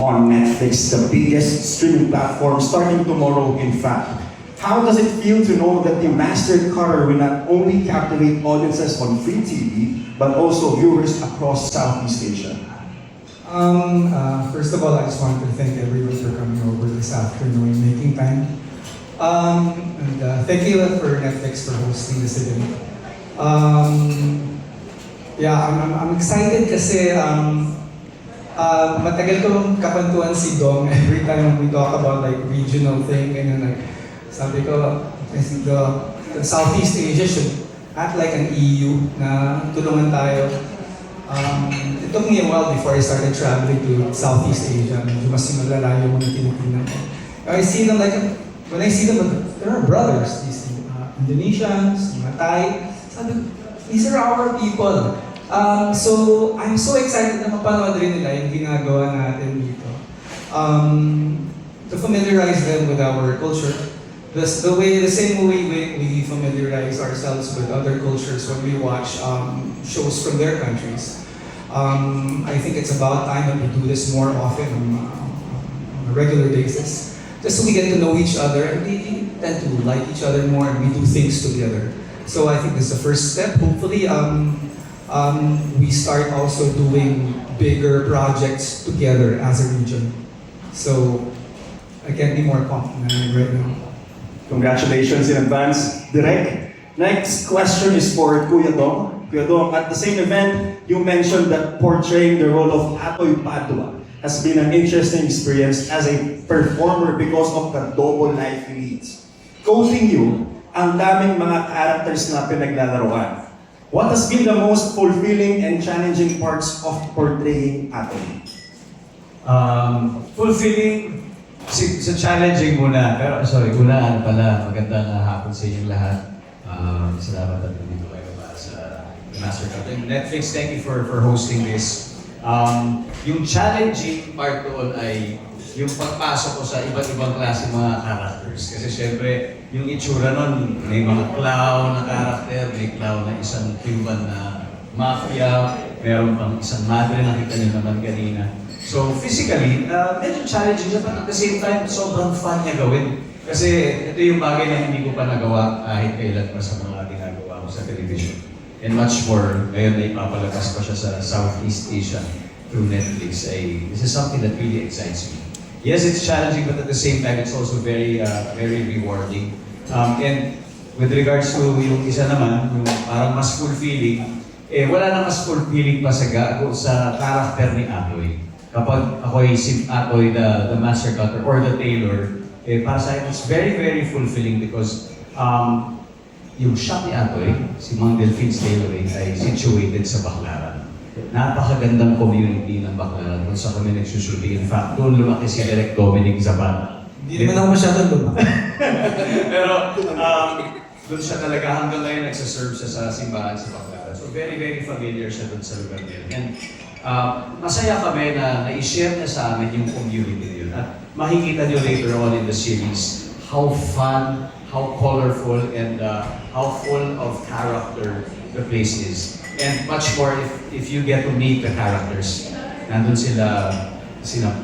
on Netflix, the biggest streaming platform, starting tomorrow, in fact. How does it feel to know that the Master Cutter will not only captivate audiences on free TV, but also viewers across Southeast Asia? First of all, I just wanted to thank everyone for coming over this afternoon, making time. Thank you for Netflix for hosting this event. I'm excited kasi matagal kong kapantuan si Dong every time we talk about like regional thing and like sabi ko, I think the Southeast Asia should act like an EU na tulungan tayo. It took me a while before I started traveling to Southeast Asia. Medyo mas malalayo yung mga tinitingnan ko. I see them like, when I see them, there are brothers. These Indonesians, mga Thai. Sabi ko, these are our people. So, I'm so excited na mapanood rin nila yung ginagawa natin dito. To familiarize them with our culture. The same way we familiarize ourselves with other cultures when we watch shows from their countries. I think it's about time that we do this more often on a regular basis. Just so we get to know each other and we tend to like each other more and we do things together. So I think this is the first step. Hopefully, we start also doing bigger projects together as a region. So I can't be more confident right now. Congratulations in advance, Direk. Next question is for Kuya Dong. Kuya Dong, at the same event, you mentioned that portraying the role of Atoy Padua has been an interesting experience as a performer because of the double life he leads. Quoting you, ang daming mga characters na pinaglalaroan. What has been the most fulfilling and challenging parts of portraying Atoy? Fulfilling, sa challenging muna, pero sorry, unaan pala, magandang hapon sa inyong lahat. Salamat at nandito kayo para sa Master Cutter. Netflix, thank you for hosting this. Yung challenging part doon ay yung pagpasok ko sa iba't ibang klase mga characters. Kasi syempre, yung itsura nun, may mga clown na character, may clown na isang Cuban na mafia, meron pang isang madre, nakita niyo naman kanina. So physically, medyo challenging siya, but at the same time, sobrang fun niya gawin. Kasi ito yung bagay na hindi ko pa nagawa kahit kailan pa sa mga ginagawa ko sa television. And much more, ngayon na ipapalabas pa siya sa Southeast Asia through Netflix. This is something that really excites me. Yes, it's challenging, but at the same time, it's also very rewarding. And with regards to yung isa naman, yung parang mas fulfilling, wala na mas fulfilling pa sa character ni Atoy. Kapag ako'y si Atoy, the Master Cutter, or the Tailor, para sa akin, it's very, very fulfilling because yung shop ni Atoy, si Mang Delphine's Tailoring, ay situated sa Baclaran. Napakagandang community ng Baclaran kung saan kami nagsushooting. In fact, doon lumaki si Direk Dominic Zabata. Hindi naman ako masyadong lumaki. Pero doon siya talaga hanggang ngayon nagsaserve siya sa simbahan sa Baclaran. So very, very familiar siya doon sa lugar niya. And masaya kami na na-share niya sa amin yung community yun. At makikita niyo later on in the series how fun, how colorful, and how full of character the place is. And much more if you get to meet the characters. Nandun sila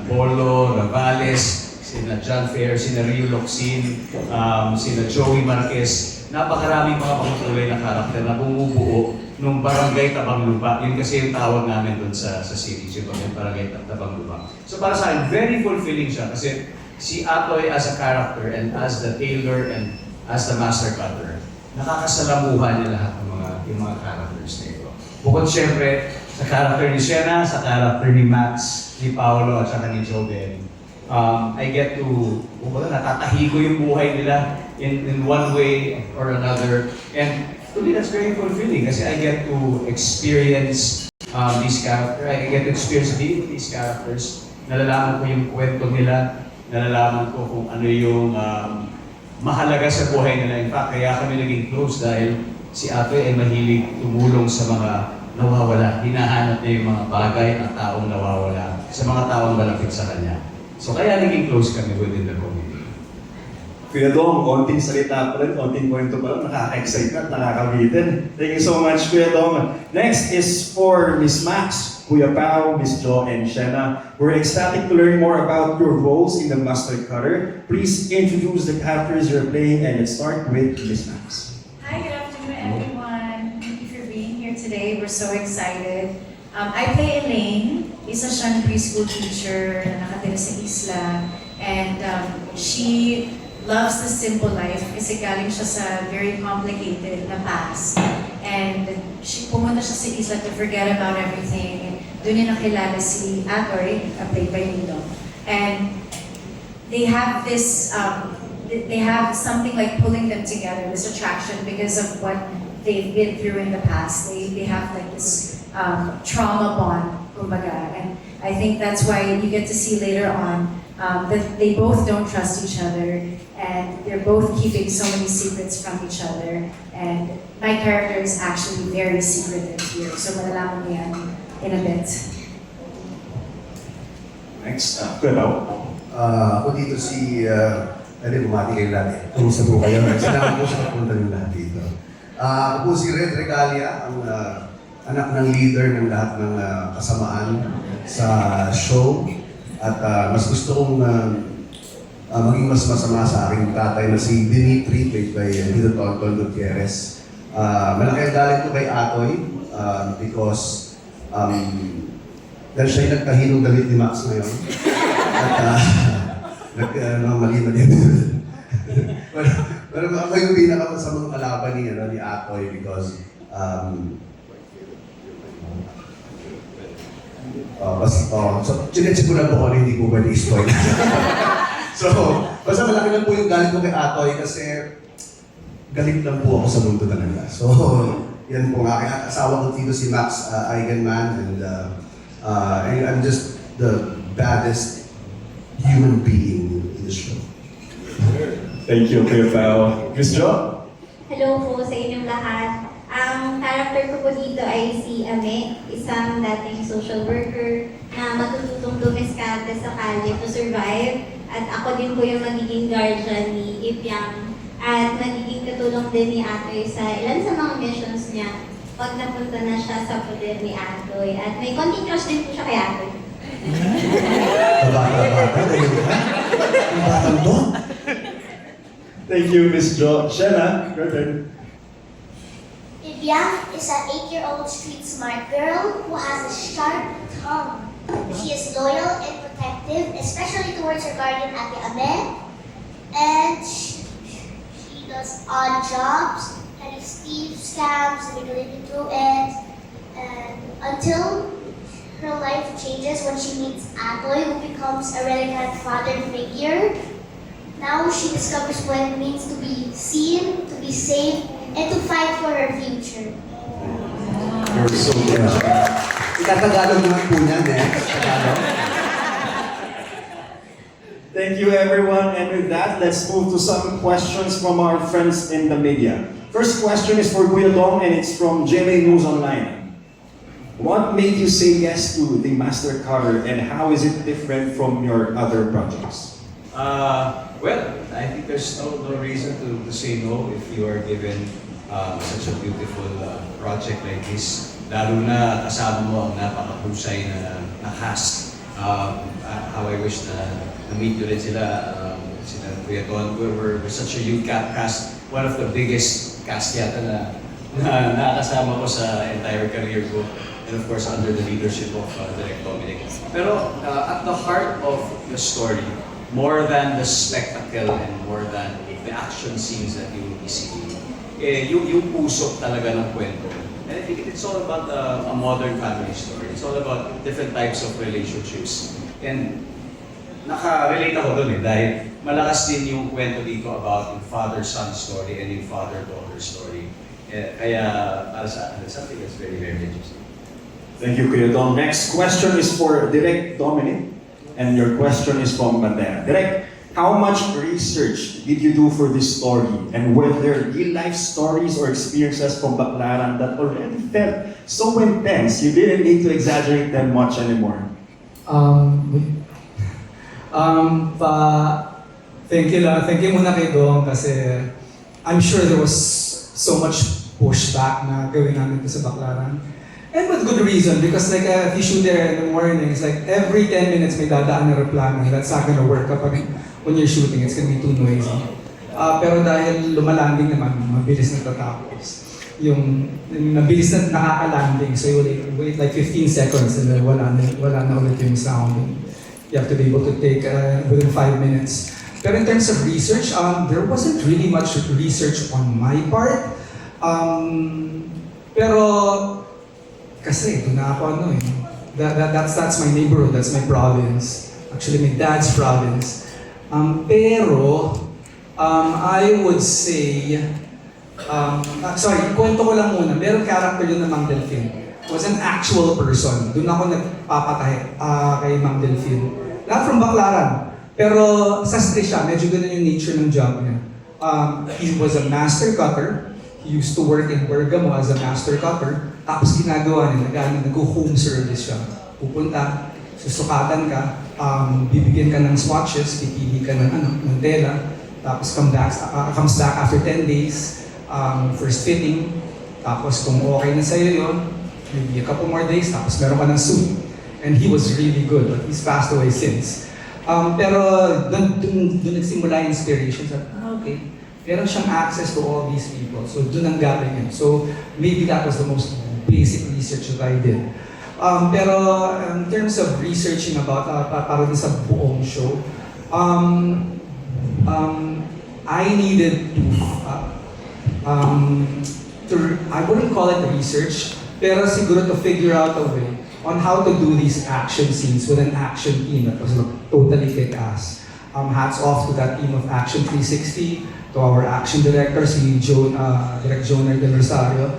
Polo, Ravales, sina John Fair, sina Rio Locsin, sina Joey Marquez. Napakaraming mga pangkulay na karakter na bumubuo nung Barangay Tabang Lupa. Yun kasi yung tawag namin doon sa series, yung Barangay Tabang Lupa. So para sa akin, very fulfilling siya kasi si Atoy as a character and as the Tailor and as the Master Cutter, nakakasalamuhan niya lahat ng yung mga characters na ito. Bukod siyempre sa character ni Sienna, sa character ni Max, ni Paolo, at saka ni Joven, I get to, natatahi ko yung buhay nila in one way or another. And to me, that's very fulfilling kasi I get to experience these characters. I get to experience being with these characters. Nalalaman ko yung kwento nila. Nalalaman ko kung ano yung mahalaga sa buhay nila. In fact, kaya kami naging close dahil si Atoy ay mahilig tumulong sa mga nawawala. Hinahanap niya yung mga bagay at taong nawawala sa mga taong malapit sa kanya. So kaya naging close kami within the community. Kuya Dong, konting salita pa rin, konting kwento pa lang, nakaka-excite at nakakabitin. Thank you so much, Kuya Dong. Next is for Miss Max, Kuya Pao, Miss Jo, and Shenna. We're ecstatic to learn more about your roles in the Master Cutter. Please introduce the characters you're playing, and let's start with Miss Max. Hi, good afternoon, everyone. Thank you for being here today. We're so excited. I play Elaine. Isa siyang preschool teacher na nakatira sa isla. And she loves the simple life kasi galing siya sa very complicated na past. And pumunta siya sa isla to forget about everything. Doon niya nakilala si Atoy, played by Nino. And they have this, they have something like pulling them together, this attraction because of what they've been through in the past. They have like this trauma bond, kumbaga. And I think that's why you get to see later on that they both don't trust each other and they're both keeping so many secrets from each other. And my character is actually very secretive here, so malalaman mo yan in a bit. Next, Kuya Pao. Ako dito si, bumati kayo lahat. Kumusta po kayo? Salamat po sa napunta niyo lahat dito. Ako po si Red Regalia, ang anak ng leader ng lahat ng kasamaan sa show. At mas gusto kong maging mas masama sa aking tatay na si Dimitri, played by Nito Tonton Gutierrez. Malaki ang galit ko kay Atoy because dahil siya yung nagkahinong damit ni Max ngayon. At mali. pero ako yung pinakamasamang kalaban ni Atoy because so, chinecheck ko na po kung hindi ko pwede i-spoil. So, basta malaki lang po yung galit ko kay Atoy kasi galit lang po ako sa mundo talaga. So, yan po nga. Kaya asawa ko dito si Max Eigenman and I'm just the baddest human being in the show. Thank you, Kuya Pao. Miss Jo? Hello po sa inyong lahat. Ang character ko po dito ay si Ame, isang dating social worker na matututong dumiskarte sa kalye to survive. At ako din po yung magiging guardian ni Ipyang at magiging katulong din ni Atoy sa ilan sa mga missions niya pag napunta na siya sa poder ni Atoy. At may konting crush din po siya kay Atoy. Bata-bata, ganyan ka? Ang batang to? Thank you, Miss Jo. Shenna, your turn. Vivian is an 8-year-old street smart girl who has a sharp tongue. She is loyal and protective, especially towards her guardian Ate Abe. And she does odd jobs, kind of thief scams, manipulating through it. And until her life changes when she meets Atoy, who becomes a relicant father figure. Now she discovers what it means to be seen, to be safe, and to fight for her future. You're so good. Itatagalog naman po niya, Tagalog. Thank you, everyone. And with that, let's move to some questions from our friends in the media. First question is for Kuya Dong, and it's from GMA News Online. What made you say yes to the Master Cutter, and how is it different from your other projects? Well, I think there's no reason to say no if you are given such a beautiful project like this. Lalo na kasama mo ang napakahusay na cast. How I wish na na-meet ulit sila Kuya Don. We're such a youth cast. One of the biggest cast yata na nakasama ko sa entire career ko. And of course, under the leadership of Direk Dominic. Pero at the heart of the story, more than the spectacle and more than the action scenes that you will be seeing, yung puso talaga ng kwento. And I think it's all about a modern family story. It's all about different types of relationships. And naka-relate ako dun dahil malakas din yung kwento dito about yung father-son story and yung father-daughter story. Kaya para sa akin, something that's very, very interesting. Thank you, Kuya Dong. Next question is for Direk Dominic, and your question is from Bandera. Direk, how much research did you do for this story? And were there real-life stories or experiences from Baclaran that already felt so intense you didn't need to exaggerate them much anymore? Thank you muna kay Dong kasi I'm sure there was so much pushback na gawin namin ito sa Baclaran. And with good reason, because like if you shoot there in the morning, it's like every 10 minutes may dadaan na replano. That's not gonna work kapag when you're shooting, it's gonna be too noisy. Pero dahil lumalanding naman, mabilis na tatapos. Yung mabilis na nakaka-landing, so you wait like 15 seconds and then wala na ulit yung sound. You have to be able to take within 5 minutes. Pero in terms of research, there wasn't really much research on my part. Pero kasi ito na ako that's my neighborhood, that's my province. Actually, my dad's province. Pero I would say, sorry, kwento ko lang muna. Merong character yun na Mang Delfin. Was an actual person. Doon ako nagpapatahe kay Mang Delfin. Not from Baclaran. Pero sastre siya, medyo ganun yung nature ng job niya. He was a master cutter. He used to work in Bergamo as a master cutter. Tapos ginagawa niya, nag-home service siya. Pupunta, susukatan ka, bibigyan ka ng swatches, pipili ka ng tela. Tapos comes back after 10 days, first fitting. Tapos kung okay na sa'yo yun, maybe a couple more days, tapos meron ka ng suit. And he was really good, but he's passed away since. Pero doon nagsimula yung inspiration. Sabi, okay, meron siyang access to all these people. So doon ang galing yun. So maybe that was the most basic research that I did. Pero in terms of researching about, para din sa buong show, I needed I wouldn't call it research, pero siguro to figure out a way on how to do these action scenes with an action team that was totally kick-ass. Hats off to that team of Action 360, to our action director, si Direk Jonah Del Rosario.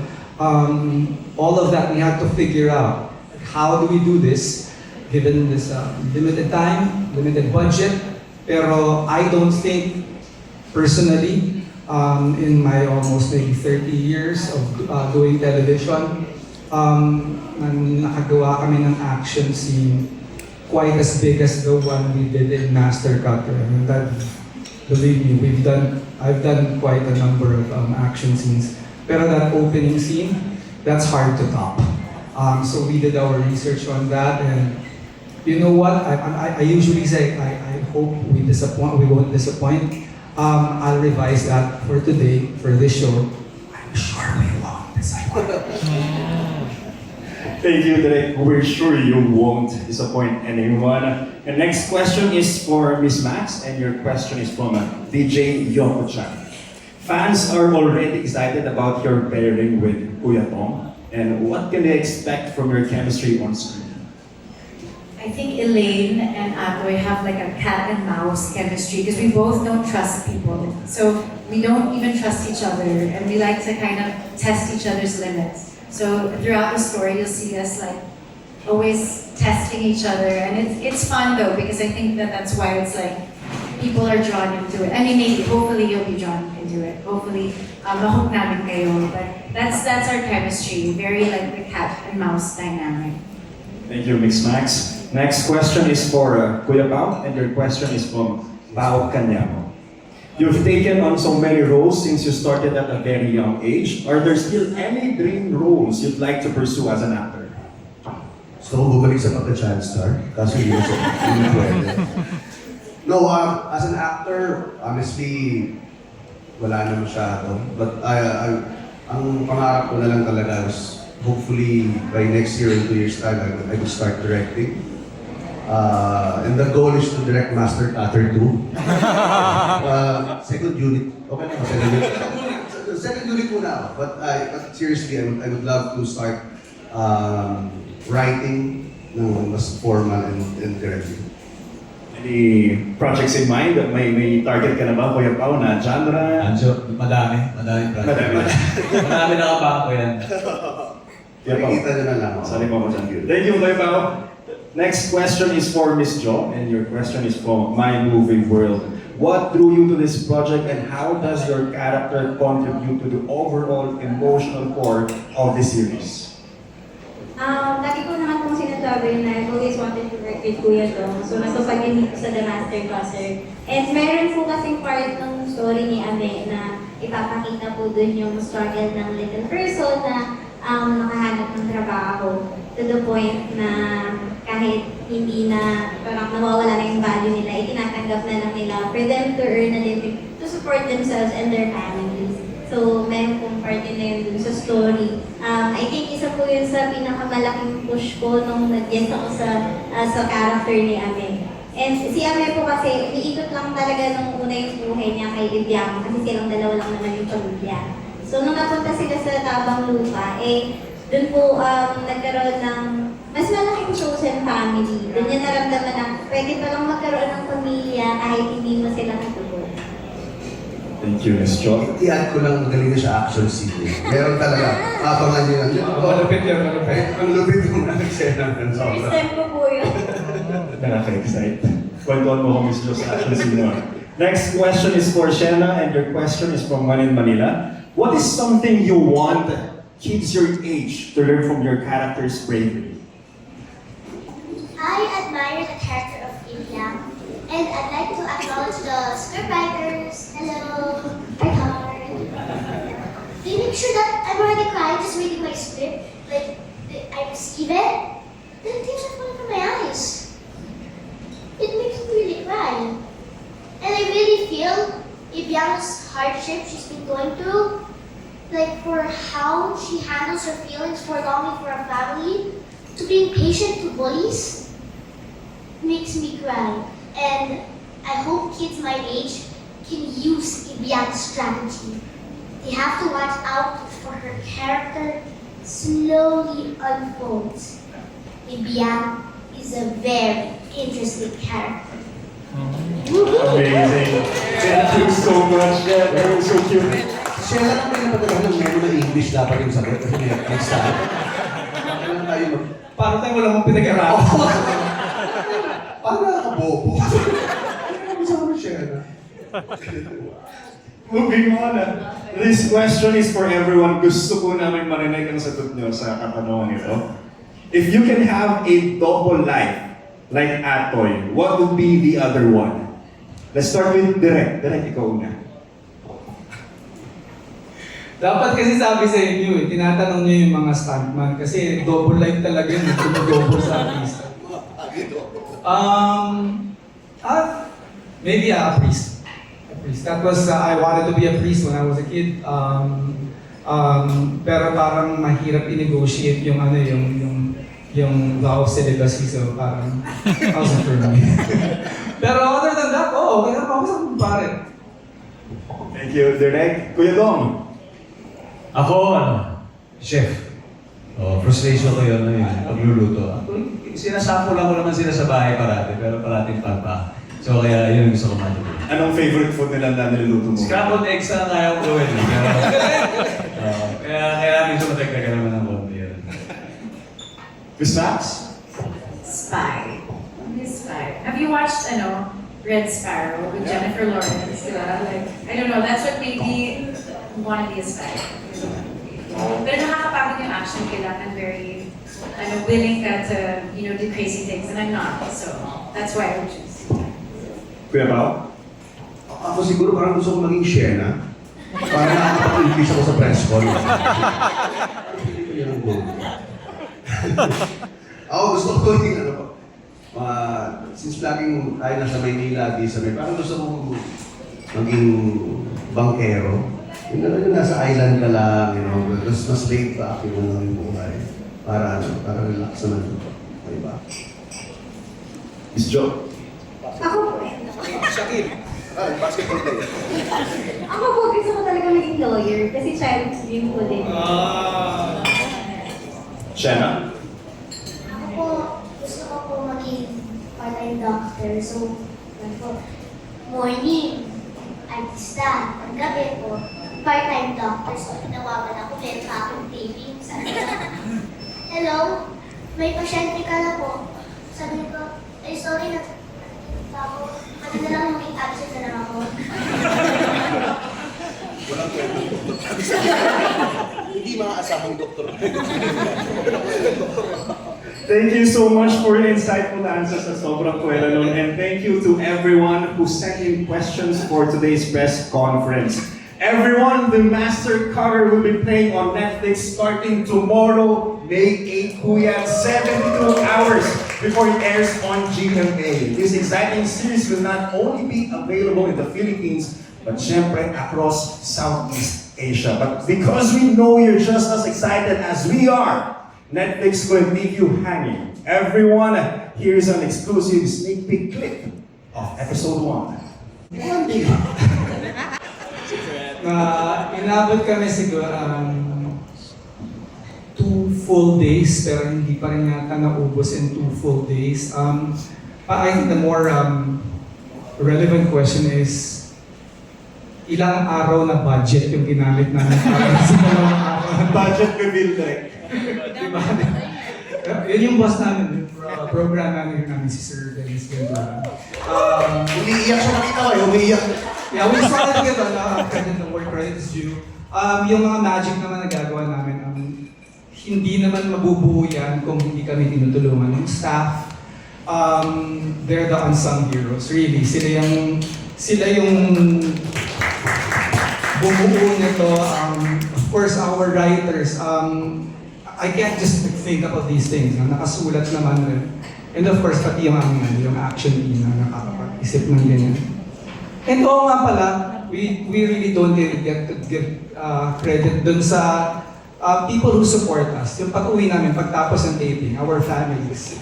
All of that we had to figure out. How do we do this, given this limited time, limited budget? Pero I don't think, personally, in my almost maybe 30 years of doing television, nakagawa kami ng action scene quite as big as the one we did in Master Cutter. And that, believe me, I've done quite a number of action scenes. Pero that opening scene, that's hard to top. So we did our research on that, and you know what? I usually say I hope we won't disappoint. I'll revise that for today, for this show. I'm sure we won't disappoint. Thank you, Direk. We're sure you won't disappoint anyone. The next question is for Miss Max, and your question is from DJ Yoko-chan. Fans are already excited about your pairing with Kuya Tom, and what can they expect from your chemistry on screen? I think Elaine and Atoy have like a cat and mouse chemistry because we both don't trust people. So we don't even trust each other, and we like to kind of test each other's limits. So throughout the story, you'll see us like always testing each other, and it's fun though because I think that's why it's like people are drawn into it. I mean, maybe hopefully you'll be drawn into it. Hopefully, mahook namin kayo. But that's our chemistry, very like the cat and mouse dynamic. Thank you, Miss Max. Next question is for Kuya Pao, and your question is from Pao Canyamo. You've taken on so many roles since you started at a very young age. Are there still any dream roles you'd like to pursue as an actor? So, bumalik sa pagka-chance star. Kaso hindi pwede. No, as an actor, honestly, wala na masyado. But ang pangarap ko na lang talaga is hopefully by next year or 2 years time, I will start directing. And the goal is to direct Master Cutter 2. Second unit. Okay na, second unit. Second unit muna ako. But seriously, I would love to start writing ng mas formal and directing. Any projects in mind? May target ka na ba, Kuya Pao, na genre? Madami project. Madami nakapako yan. Makikita nyo na lang. Sali mo ko dyan. Thank you, Kuya Pao. Next question is for Miss Jo, and your question is from My Movie World. What drew you to this project, and how does your character contribute to the overall emotional core of the series? Lagi ko naman kung sinasabi na I've always wanted to work with Kuya Dong. So natupad yun dito sa The Master Crosser. And meron po kasing part ng story ni Ame na ipapakita po dun yung struggle ng little person na nakahanap ng trabaho to the point na kahit hindi na parang nawawala na yung value nila, itinatanggap na lang nila for them to earn a living to support themselves and their families. So, meron pong part din na yun dun sa story. I think isa po yun sa pinakamalaking push ko nung nag-guest ako sa character ni Ame. And si Ame po kasi, iniikot lang talaga nung una yung buhay niya kay Ibiang kasi silang dalawa lang naman yung pamilya. So, nung napunta sila sa Tabang Lupa, dun po nagkaroon ng mas malaking chosen family. Dun niya naramdaman na pwede palang magkaroon ng pamilya kahit hindi mo sila natutunan. Thank you, Ms. Cho. I-add ko lang magaling na sa action scene. Meron talaga. Abangan nyo lang. Malupit yun, malupit. Ang lupit yung nag-sena ng First sobra. time ko po yun. Nakaka-excite. Kwentuhan mo ko, Ms. Jo, sa action scene mo. Next question is for Shena, and your question is from one in Manila. What is something you want kids your age to learn from your character's bravery? I admire the character of Iliang, and I'd like to acknowledge the scriptwriters. Hello, my heart. They make sure that I'm already crying just reading my script. Like, I receive it, then tears are falling from my eyes. It makes me really cry. And I really feel Ibiang's hardship she's been going through, like for how she handles her feelings for longing for a family, to being patient to bullies, makes me cry. And I hope kids my age can use Ibiang's strategy. They have to watch out for her character slowly unfolds. Ibiang is a very interesting character. Amazing. Thank you so much. That was so cute. Siya lang may napagalaman ng memo na English dapat yung sagot kasi next time. Kailan tayo mag... Parang tayo wala mong pinag-aralan. Parang nakakabobo. Ano sabi siya na? Moving on. This question is for everyone. Gusto ko namin marinig ang sagot nyo sa katanungan ito. If you can have a double life like Atoy, what would be the other one? Let's start with Direk. Direk, ikaw una. Dapat kasi sabi sa inyo, tinatanong niyo yung mga stuntman kasi double life talaga yun, double sa artista. Maybe a priest. A priest. That was, I wanted to be a priest when I was a kid. Pero parang mahirap i-negotiate yung yung vow of celibacy, so parang wasn't for me. Pero other than that, okay na ako sa pare. Thank you, Direk. Kuya Dong. Ako, chef. Frustration ko yun, pagluluto. Sinasample lang ko naman sila sa bahay parati, pero parating pagpa. So kaya yun yung gusto ko matutunan. Anong favorite food nila na niluluto mo? Scrambled eggs na kaya ko gawin. Kaya medyo matagdagan naman ng konti yun. Miss Max? Spy. Miss Spy. Have you watched, Red Sparrow with Jennifer Lawrence? Like, I don't know, that's what made me want to be a spy. Pero nakakapagod yung action, kailangan very, willing ka to, do crazy things, and I'm not, so that's why I would choose. Kuya Bao? Ako siguro parang gusto ko maging Shena. Para nakakapag-English ako sa press call. Yan ang goal. Ako gusto ko yung since laging tayo nasa Maynila, di sa may, parang gusto ko maging bankero. Yung nasa island ka lang, mas laid back yung buhay. Para relax naman. Diba? Miss Jo? Ako po Shakir. Basketball player. Ako po, gusto ko talaga maging lawyer kasi childhood dream ko din. Shena? Ako po, gusto ko po maging part-time doctor. So, morning, artista. Ang gabi po, part-time doctor. So, tinawagan ako, meron pa akong taping. Sabi ko, hello, may pasyente ka na po. Sabi ko, ay sorry na. Ako, ano na lang, may absent na lang ako. Walang kwento. Hindi mga asahang doktor. Thank you so much for your insightful answers sa sobrang kwela nun. And thank you to everyone who sent in questions for today's press conference. Everyone, the Master Cutter will be playing on Netflix starting tomorrow, May 8, Kuya, 72 hours before it airs on GMA. This exciting series will not only be available in the Philippines, but syempre across Southeast Asia. But because we know you're just as excited as we are, Netflix will leave you hanging. Everyone, here's an exclusive sneak peek clip of episode 1. Inabot kami siguro 2 full days, pero hindi pa rin yata naubos in 2 full days. I think the more relevant question is, ilang araw na budget yung ginamit namin para sa dalawang araw? Budget reveal direct. Diba? Yun yung boss namin, yung program manager namin, si Sir Dennis Gandula. Umiiyak siya, nakita ko, umiiyak. Yeah, we started together, credit the word credit is due. Yung mga magic naman na gagawa namin, hindi naman mabubuo yan kung hindi kami tinutulungan ng staff. They're the unsung heroes, really. Sila yung bumuo nito. Of course, our writers, I can't just think about these things. Nakasulat naman rin. And of course, pati yung yung action team na nakakapag-isip ng ganyan. And oo nga pala, we really don't get to give credit dun sa people who support us. Yung pag-uwi namin, pagtapos ng taping, our families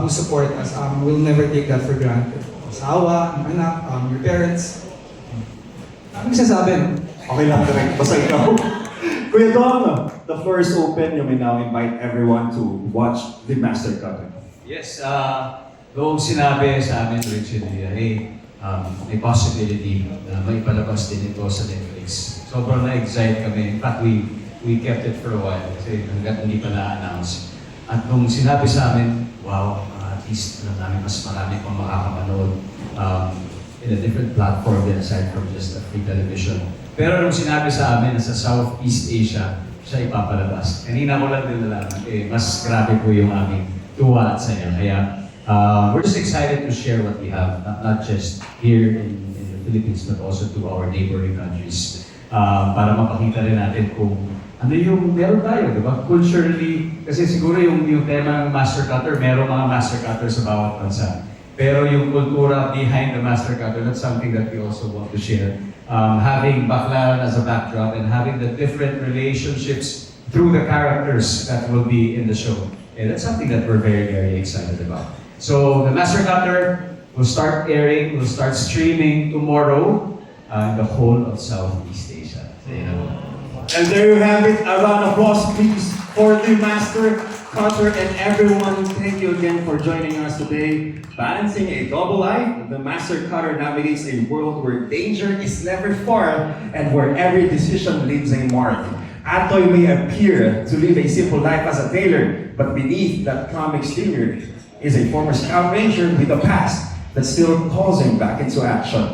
who support us, we'll never take that for granted. Asawa, anak, your parents. Ano sasabi? Okay lang direct. Basta ikaw. Kuya Dom, the first open, you may now invite everyone to watch The Master Cutter. Yes, noong sinabi sa amin originally, hey, may possibility na may palabas din ito sa Netflix. Sobrang na-excite kami. In fact, we kept it for a while kasi hanggat hindi pa na-announce. At nung sinabi sa amin, wow, at least namin mas marami pang makakamanood in a different platform than aside from just a free television. Pero nung sinabi sa amin na sa Southeast Asia, siya ipapalabas. Kanina ko lang din nalaman, mas grabe po yung aming tuwa at saya. Kaya we're just excited to share what we have, not just here in the Philippines, but also to our neighboring countries. Para mapakita rin natin kung ano yung meron tayo, di ba? Culturally, kasi siguro yung tema ng Master Cutter, meron mga Master Cutter sa bawat bansa. Pero yung kultura behind the Master Cutter, that's something that we also want to share. Having Baclaran as a backdrop and having the different relationships through the characters that will be in the show. And that's something that we're very, very excited about. So the Master Cutter will start airing, will start streaming tomorrow in the whole of Southeast Asia. So, you know. And there you have it. A round of applause, please, for The Master Cutter. And everyone, thank you again for joining us today. Balancing a double life, The Master Cutter navigates a world where danger is never far and where every decision leaves a mark. Atoy may appear to live a simple life as a tailor, but beneath that calm exterior is a former Scout Ranger with a past that still calls him back into action.